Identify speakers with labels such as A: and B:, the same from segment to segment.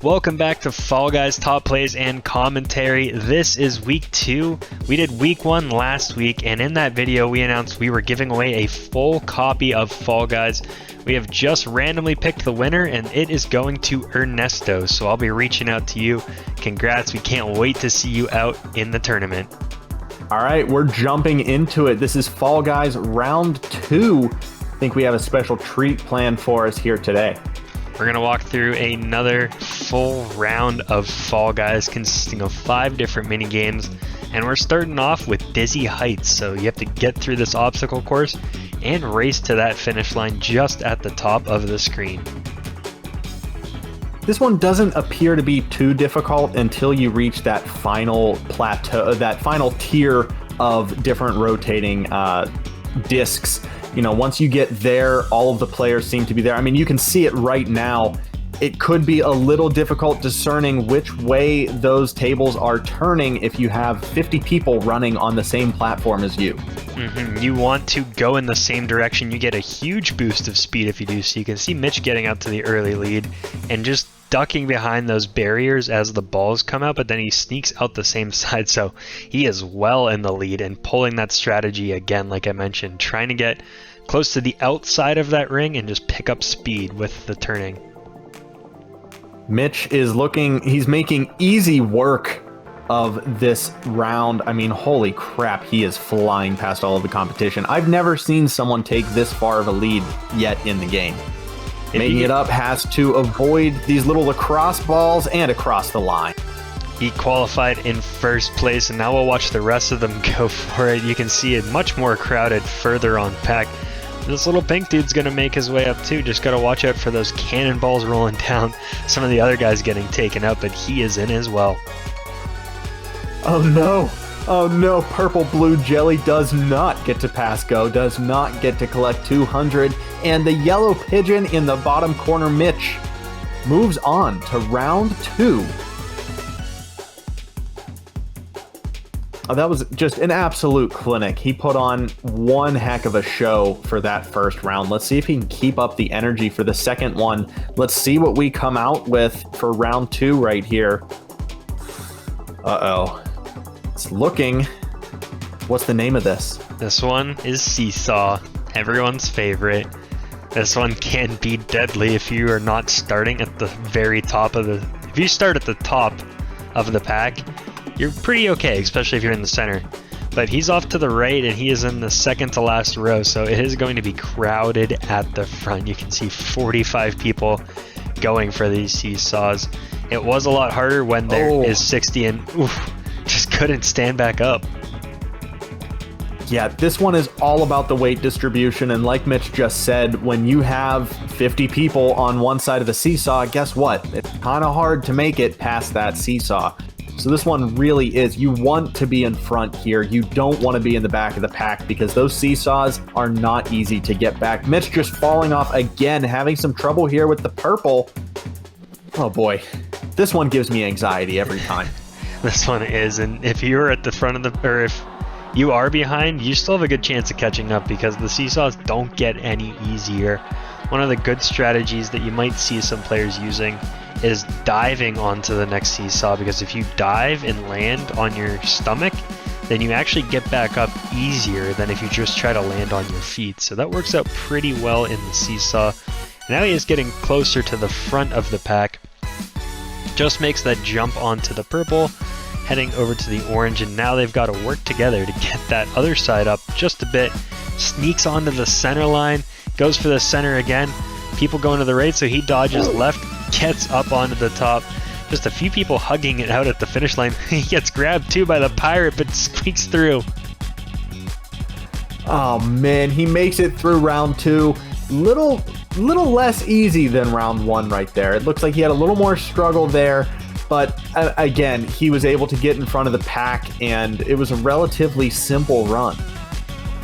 A: Welcome back to Fall Guys Top Plays and Commentary. This is week 2. We did week 1 last week, and in that video we announced we were giving away a full copy of Fall Guys. We have just randomly picked the winner, and it is going to Ernesto, so I'll be reaching out to you. Congrats, we can't wait to see you out in the tournament.
B: All right, we're jumping into it. This is Fall Guys round 2. I think we have a special treat planned for us here today.
A: We're going to walk through another full round of Fall Guys consisting of 5 different mini games, and we're starting off with Dizzy Heights, so you have to get through this obstacle course and race to that finish line just at the top of the screen.
B: This one doesn't appear to be too difficult until you reach that final plateau, that final tier of different rotating discs. You know, once you get there, all of the players seem to be there. I mean, you can see it right now. It could be a little difficult discerning which way those tables are turning if you have 50 people running on the same platform as you.
A: You want to go in the same direction. You get a huge boost of speed if you do. So you can see Mitch getting out to the early lead and just ducking behind those barriers as the balls come out, but then he sneaks out the same side, so he is well in the lead and pulling that strategy again, like I mentioned, trying to get close to the outside of that ring and just pick up speed with the turning.
B: Mitch is he's making easy work of this round. I mean, holy crap, he is flying past all of the competition. I've never seen someone take this far of a lead yet in the game. Making it up has to avoid these little lacrosse balls and across the line.
A: He qualified in first place, and now we'll watch the rest of them go for it. You can see it much more crowded further on pack. This little pink dude's going to make his way up too. Just got to watch out for those cannonballs rolling down. Some of the other guys getting taken out, but he is in as well.
B: Oh no. Oh no, Purple Blue Jelly does not get to pass go, does not get to collect 200, and the Yellow Pigeon in the bottom corner, Mitch, moves on to round 2. Oh, that was just an absolute clinic. He put on one heck of a show for that first round. Let's see if he can keep up the energy for the second one. Let's see what we come out with for round 2 right here. Uh-oh. It's looking. What's the name of this?
A: This one is Seesaw, everyone's favorite. This one can be deadly if you are not starting at the very top of the... If you start at the top of the pack, you're pretty okay, especially if you're in the center. But he's off to the right and he is in the second to last row, so it is going to be crowded at the front. You can see 45 people going for these seesaws. It was a lot harder when there is 60 and just couldn't stand back up.
B: Yeah, this one is all about the weight distribution, and like Mitch just said, when you have 50 people on one side of the seesaw, guess what? It's kind of hard to make it past that seesaw. So this one really is, you want to be in front here. You don't want to be in the back of the pack because those seesaws are not easy to get back. Mitch just falling off again, having some trouble here with the purple. Oh boy, this one gives me anxiety every time.
A: This one is, and if you're at the front of the, or if you are behind, you still have a good chance of catching up because the seesaws don't get any easier. One of the good strategies that you might see some players using is diving onto the next seesaw, because if you dive and land on your stomach, then you actually get back up easier than if you just try to land on your feet. So that works out pretty well in the seesaw. Now he is getting closer to the front of the pack. Just makes that jump onto the purple, heading over to the orange, and now they've got to work together to get that other side up just a bit. Sneaks onto the center line, goes for the center again. People going to the right, so he dodges left, gets up onto the top. Just a few people hugging it out at the finish line. He gets grabbed too by the pirate, but squeaks through.
B: Oh man, he makes it through round 2. Little less easy than round 1 right there. It looks like he had a little more struggle there, but again, he was able to get in front of the pack, and it was a relatively simple run.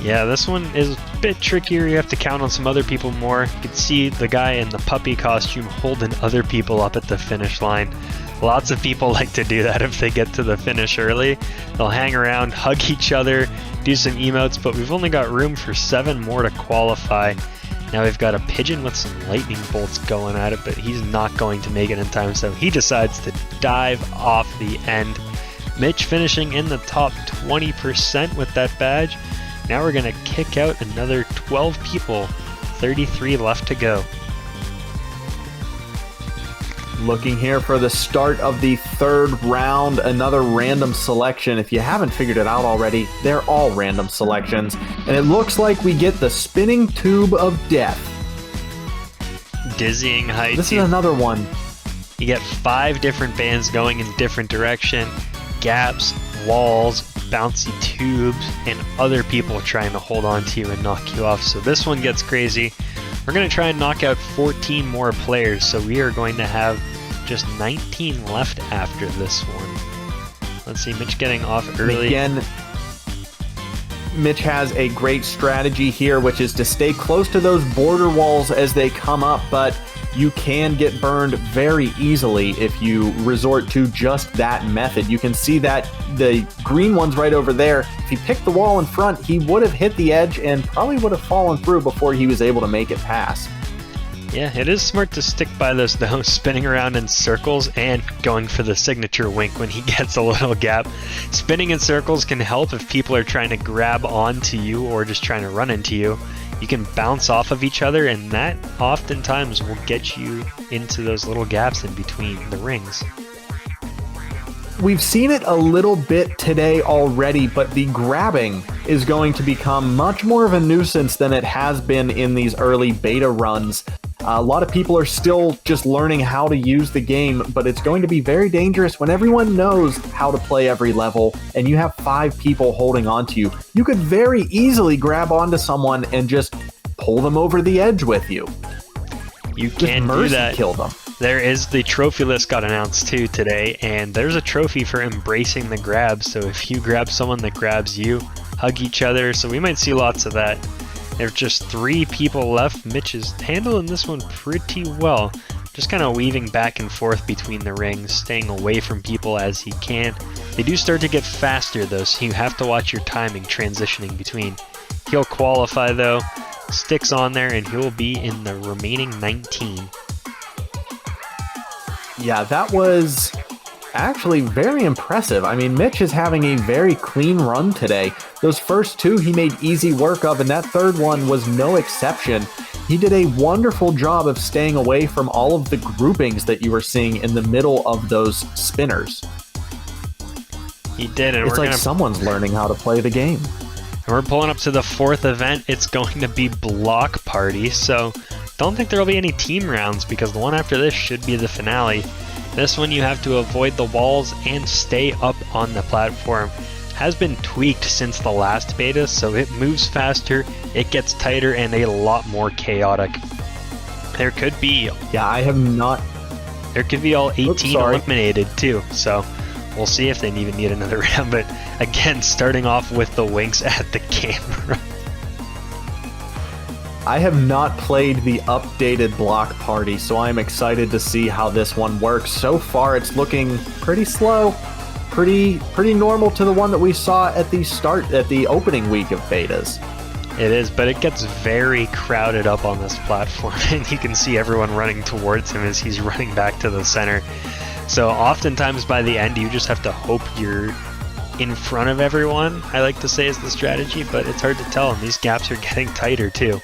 A: Yeah, this one is a bit trickier. You have to count on some other people more. You can see the guy in the puppy costume holding other people up at the finish line. Lots of people like to do that if they get to the finish early. They'll hang around, hug each other, do some emotes, but we've only got room for 7 more to qualify. Now we've got a pigeon with some lightning bolts going at it, but he's not going to make it in time, so he decides to dive off the end. Mitch finishing in the top 20% with that badge. Now we're going to kick out another 12 people, 33 left to go.
B: Looking here for the start of the third round, another random selection. If you haven't figured it out already, they're all random selections. And it looks like we get the spinning tube of death.
A: Dizzying heights.
B: This is another one.
A: You get 5 different bands going in different direction, gaps, walls, bouncy tubes, and other people trying to hold on to you and knock you off. So this one gets crazy. We're going to try and knock out 14 more players, so we are going to have just 19 left after this one. Let's see, Mitch getting off early.
B: Again, Mitch has a great strategy here, which is to stay close to those border walls as they come up, but you can get burned very easily if you resort to just that method. You can see that the green one's right over there. If he picked the wall in front, he would have hit the edge and probably would have fallen through before he was able to make it past.
A: Yeah, it is smart to stick by this though, spinning around in circles and going for the signature wink when he gets a little gap. Spinning in circles can help if people are trying to grab onto you or just trying to run into you. You can bounce off of each other, and that oftentimes will get you into those little gaps in between the rings.
B: We've seen it a little bit today already, but the grabbing is going to become much more of a nuisance than it has been in these early beta runs. A lot of people are still just learning how to use the game, but it's going to be very dangerous when everyone knows how to play every level and you have 5 people holding onto you. You could very easily grab onto someone and just pull them over the edge with you.
A: You can do that.
B: Kill them.
A: There is the trophy list got announced too today, and there's a trophy for embracing the grab. So if you grab someone that grabs you, hug each other. So we might see lots of that. There's just 3 people left. Mitch is handling this one pretty well. Just kind of weaving back and forth between the rings, staying away from people as he can. They do start to get faster though, so you have to watch your timing transitioning between. He'll qualify though, sticks on there, and he'll be in the remaining 19.
B: Yeah, that was actually very impressive. I mean, Mitch is having a very clean run today. Those first 2 he made easy work of, and that third one was no exception. He did a wonderful job of staying away from all of the groupings that you were seeing in the middle of those spinners.
A: He did, and
B: it's like someone's learning how to play the game.
A: And we're pulling up to the 4th event. It's going to be Block Party, so don't think there will be any team rounds because the one after this should be the finale. This one you have to avoid the walls and stay up on the platform. Has been tweaked since the last beta, so it moves faster, it gets tighter, and a lot more chaotic. There could be...
B: Yeah, I have not...
A: There could be all 18 eliminated too, so we'll see if they even need another round. But again, starting off with the winks at the camera.
B: I have not played the updated Block Party, so I'm excited to see how this one works. So far, it's looking pretty slow, pretty normal to the one that we saw at the opening week of betas.
A: It is, but it gets very crowded up on this platform, and you can see everyone running towards him as he's running back to the center. So oftentimes by the end, you just have to hope you're in front of everyone, I like to say is the strategy, but it's hard to tell, and these gaps are getting tighter too.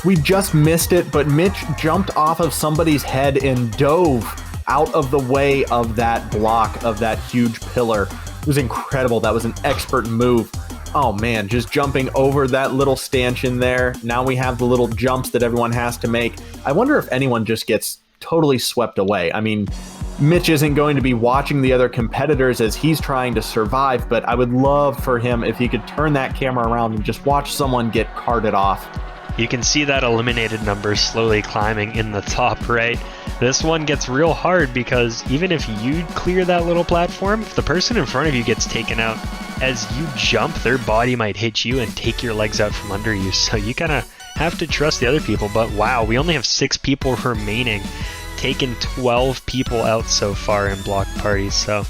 B: We just missed it, but Mitch jumped off of somebody's head and dove out of the way of that block, of that huge pillar. It was incredible. That was an expert move. Oh man, just jumping over that little stanchion there. Now we have the little jumps that everyone has to make. I wonder if anyone just gets totally swept away. I mean, Mitch isn't going to be watching the other competitors as he's trying to survive, but I would love for him if he could turn that camera around and just watch someone get carted off.
A: You can see that eliminated number slowly climbing in the top right. This one gets real hard because even if you clear that little platform, if the person in front of you gets taken out, as you jump, their body might hit you and take your legs out from under you. So you kind of have to trust the other people. But wow, we only have 6 people remaining, taken 12 people out so far in Block Party. So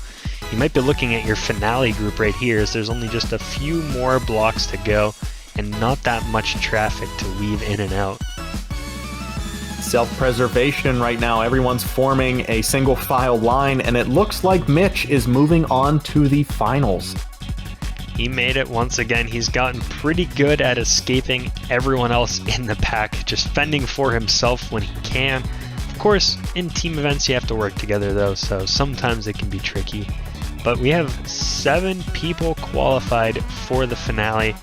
A: you might be looking at your finale group right here, as there's only just a few more blocks to go. and not that much traffic to weave in and out.
B: Self-preservation right now. Everyone's forming a single file line, and it looks like Mitch is moving on to the finals.
A: He made it once again. He's gotten pretty good at escaping everyone else in the pack, just fending for himself when he can. Of course, in team events you have to work together though, so sometimes it can be tricky. But we have 7 people qualified for the finale.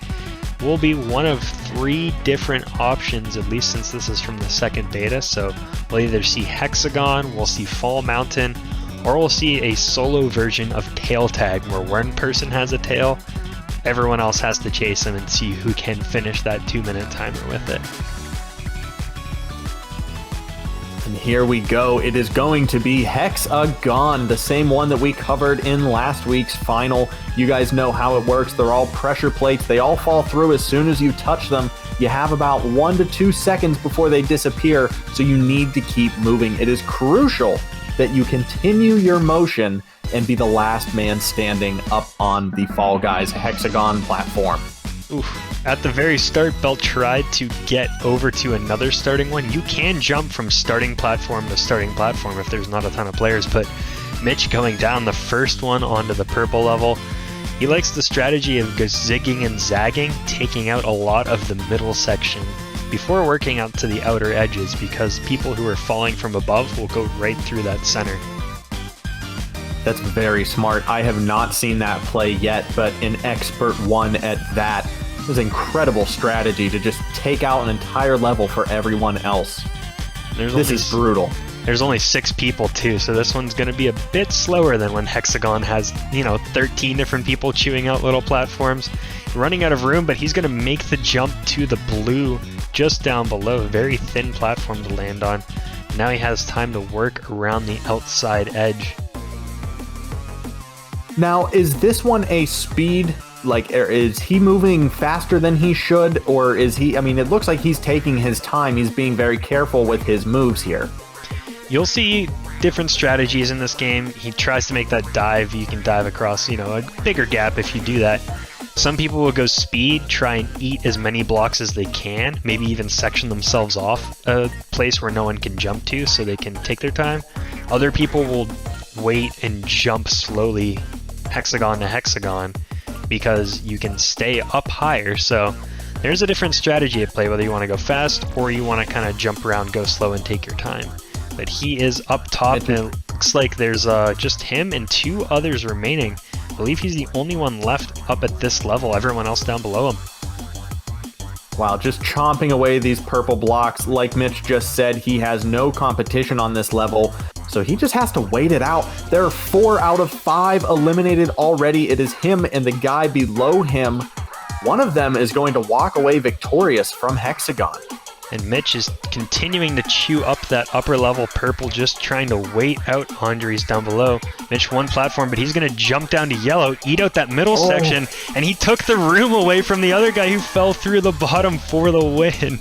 A: Will be one of 3 different options, at least since this is from the second beta. So we'll either see Hexagon, we'll see Fall Mountain, or we'll see a solo version of tail tag where one person has a tail, everyone else has to chase him and see who can finish that 2-minute timer with it.
B: And here we go. It is going to be Hexagon, the same one that we covered in last week's final. You guys know how it works. They're all pressure plates. They all fall through as soon as you touch them. You have about 1 to 2 seconds before they disappear, so you need to keep moving. It is crucial that you continue your motion and be the last man standing up on the Fall Guys Hexagon platform.
A: Oof. At the very start, Belt tried to get over to another starting one. You can jump from starting platform to starting platform if there's not a ton of players, but Mitch going down the first one onto the purple level. He likes the strategy of zigging and zagging, taking out a lot of the middle section before working out to the outer edges, because people who are falling from above will go right through that center.
B: That's very smart. I have not seen that play yet, but an expert one at that. It was an incredible strategy to just take out an entire level for everyone else. This is brutal.
A: There's only 6 people too, so this one's going to be a bit slower than when Hexagon has, 13 different people chewing out little platforms. Running out of room, but he's going to make the jump to the blue just down below. Very thin platform to land on. Now he has time to work around the outside edge.
B: Now, is this one a speed? Like, is he moving faster than he should? Or is he, it looks like he's taking his time. He's being very careful with his moves here.
A: You'll see different strategies in this game. He tries to make that dive. You can dive across, a bigger gap if you do that. Some people will go speed, try and eat as many blocks as they can, maybe even section themselves off a place where no one can jump to so they can take their time. Other people will wait and jump slowly hexagon to hexagon because you can stay up higher. So there's a different strategy at play, whether you want to go fast or you want to kind of jump around, go slow, and take your time. But he is up top, and it looks like there's just him and 2 others remaining. I believe he's the only one left up at this level, everyone else down below him.
B: Wow, just chomping away these purple blocks. Like Mitch just said, he has no competition on this level, so he just has to wait it out. There are 4 out of 5 eliminated already. It is him and the guy below him. One of them is going to walk away victorious from Hexagon.
A: And Mitch is continuing to chew up that upper level purple, just trying to wait out Andres down below. Mitch one platform, but he's going to jump down to yellow, eat out that middle section, and he took the room away from the other guy who fell through the bottom for the win.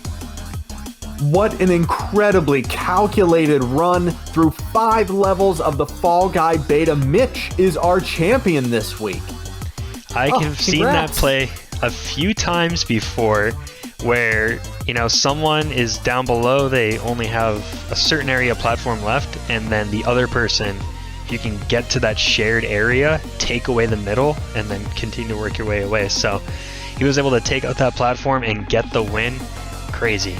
B: What an incredibly calculated run through 5 levels of the Fall Guy beta. Mitch is our champion this week.
A: I have seen that play a few times before, where someone is down below, they only have a certain area of platform left, and then the other person, if you can get to that shared area, take away the middle and then continue to work your way away. So he was able to take out that platform and get the win. Crazy.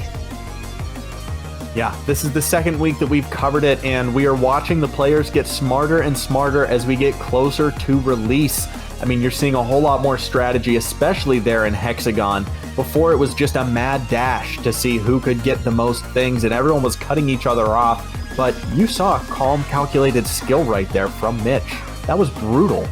B: Yeah, this is the second week that we've covered it, and we are watching the players get smarter and smarter as we get closer to release. You're seeing a whole lot more strategy, especially there in Hexagon. Before, it was just a mad dash to see who could get the most things, and everyone was cutting each other off. But you saw a calm, calculated skill right there from Mitch. That was brutal.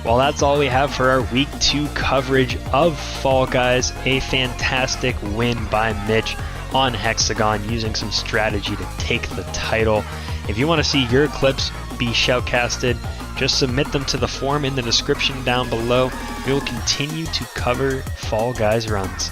A: Well, that's all we have for our Week 2 coverage of Fall Guys. A fantastic win by Mitch on Hexagon, using some strategy to take the title. If you want to see your clips be shoutcasted, just submit them to the form in the description down below. We will continue to cover Fall Guys runs.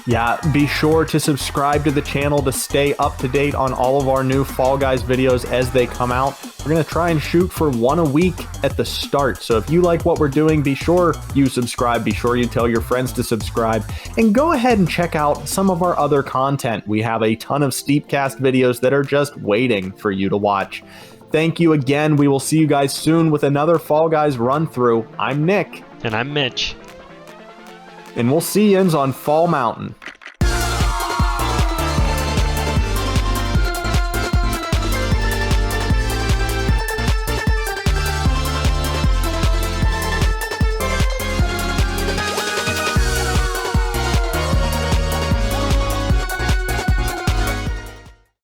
B: Yeah, be sure to subscribe to the channel to stay up to date on all of our new Fall Guys videos as they come out. We're going to try and shoot for one a week at the start. So if you like what we're doing, be sure you subscribe. Be sure you tell your friends to subscribe. And go ahead and check out some of our other content. We have a ton of Steepcast videos that are just waiting for you to watch. Thank you again. We will see you guys soon with another Fall Guys run through. I'm Nick.
A: And I'm Mitch.
B: And we'll see yous on Fall Mountain.